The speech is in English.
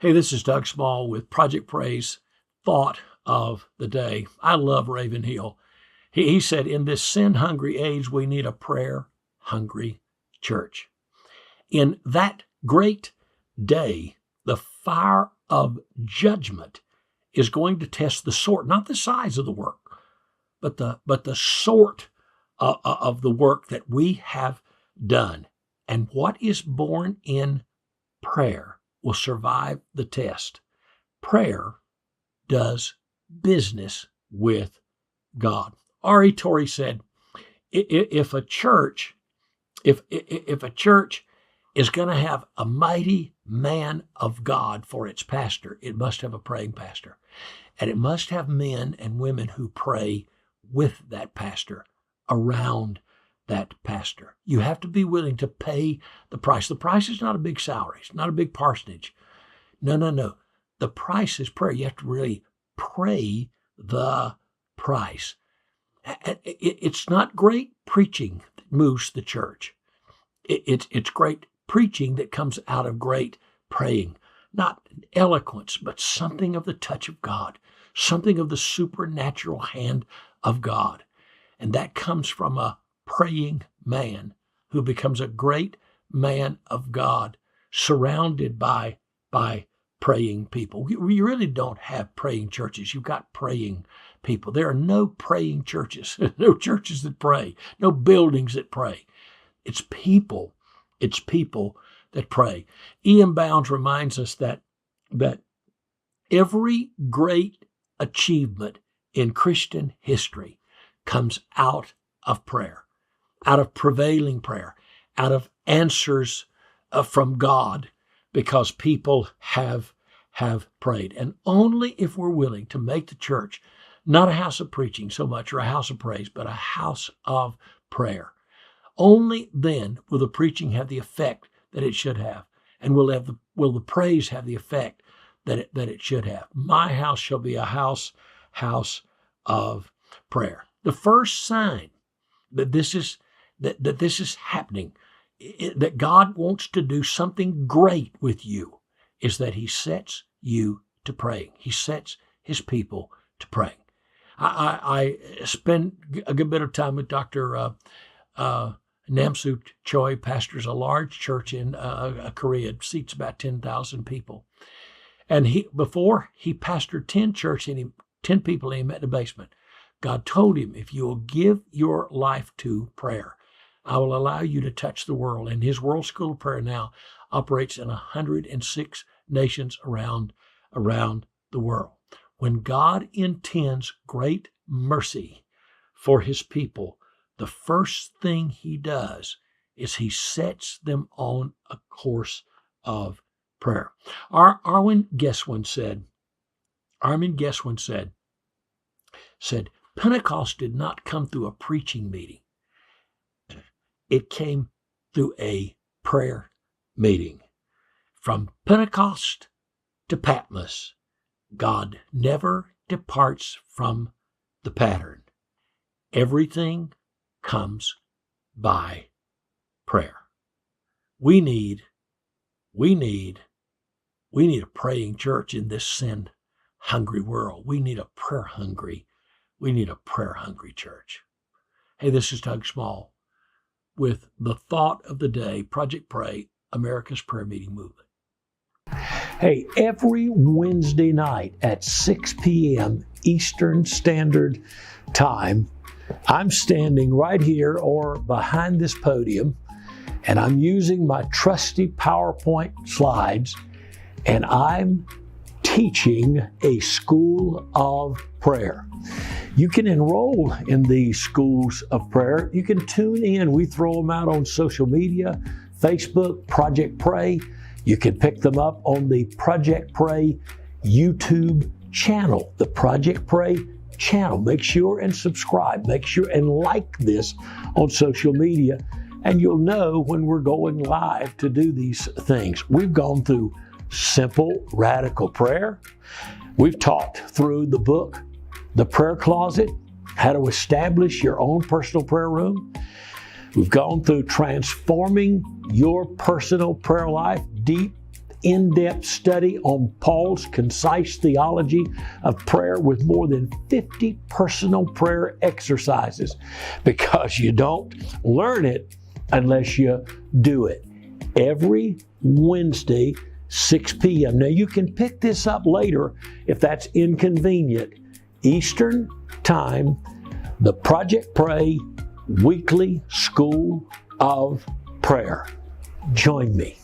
Hey, this is Doug Small with Project Praise Thought of the Day. I love Raven Hill. He said, in this sin-hungry age, we need a prayer-hungry church. In that great day, the fire of judgment is going to test the sort, not the size of the work, but the sort of the work that we have done. And what is born in prayer will survive the test. Prayer does business with God. R.E. Torrey said, if a church is going to have a mighty man of God for its pastor, it must have a praying pastor. And it must have men and women who pray with that pastor, around that pastor. You have to be willing to pay the price. The price is not a big salary. It's not a big parsonage. No. The price is prayer. You have to really pray the price. It's not great preaching that moves the church. It's great preaching that comes out of great praying. Not eloquence, but something of the touch of God, something of the supernatural hand of God. And that comes from a praying man who becomes a great man of God, surrounded by praying people. We really don't have praying churches. You've got praying people. There are no praying churches, no churches that pray, no buildings that pray. It's people that pray. E.M. Bounds reminds us that every great achievement in Christian history comes out of prayer, out of prevailing prayer, out of answers from God, because people have prayed. And only if we're willing to make the church not a house of preaching so much or a house of praise, but a house of prayer, only then will the preaching have the effect that it should have, and will the praise have the effect that it should have. My house shall be a house of prayer. The first sign that this is happening, that God wants to do something great with you, is that He sets you to praying. He sets His people to praying. I spend a good bit of time with Dr. Namsu Choi, pastors a large church in Korea. It seats about 10,000 people. And before he pastored 10 people, and he met in the basement. God told him, if you will give your life to prayer, I will allow you to touch the world. And his World School of Prayer now operates in 106 nations around the world. When God intends great mercy for His people, the first thing He does is He sets them on a course of prayer. Armin Geswin said, Pentecost did not come through a preaching meeting. It came through a prayer meeting. From Pentecost to Patmos, God never departs from the pattern. Everything comes by prayer. We need a praying church in this sin-hungry world. We need a prayer-hungry church. Hey, this is Doug Small with the Thought of the Day, Project Pray, America's Prayer Meeting Movement. Hey, every Wednesday night at 6 p.m. Eastern Standard Time, I'm standing right here or behind this podium, and I'm using my trusty PowerPoint slides, and I'm teaching a school of prayer. You can enroll in these schools of prayer. You can tune in. We throw them out on social media, Facebook, Project Pray. You can pick them up on the Project Pray YouTube channel, the Project Pray channel. Make sure and subscribe. Make sure and like this on social media, and you'll know when we're going live to do these things. We've gone through simple, radical prayer. We've talked through the book, The Prayer Closet, how to establish your own personal prayer room. We've gone through transforming your personal prayer life deep in-depth study on Paul's concise theology of prayer with more than 50 personal prayer exercises, because you don't learn it unless you do it. Every Wednesday, 6 p.m. Now, you can pick this up later if that's inconvenient. Eastern Time, the Project Pray Weekly School of Prayer. Join me.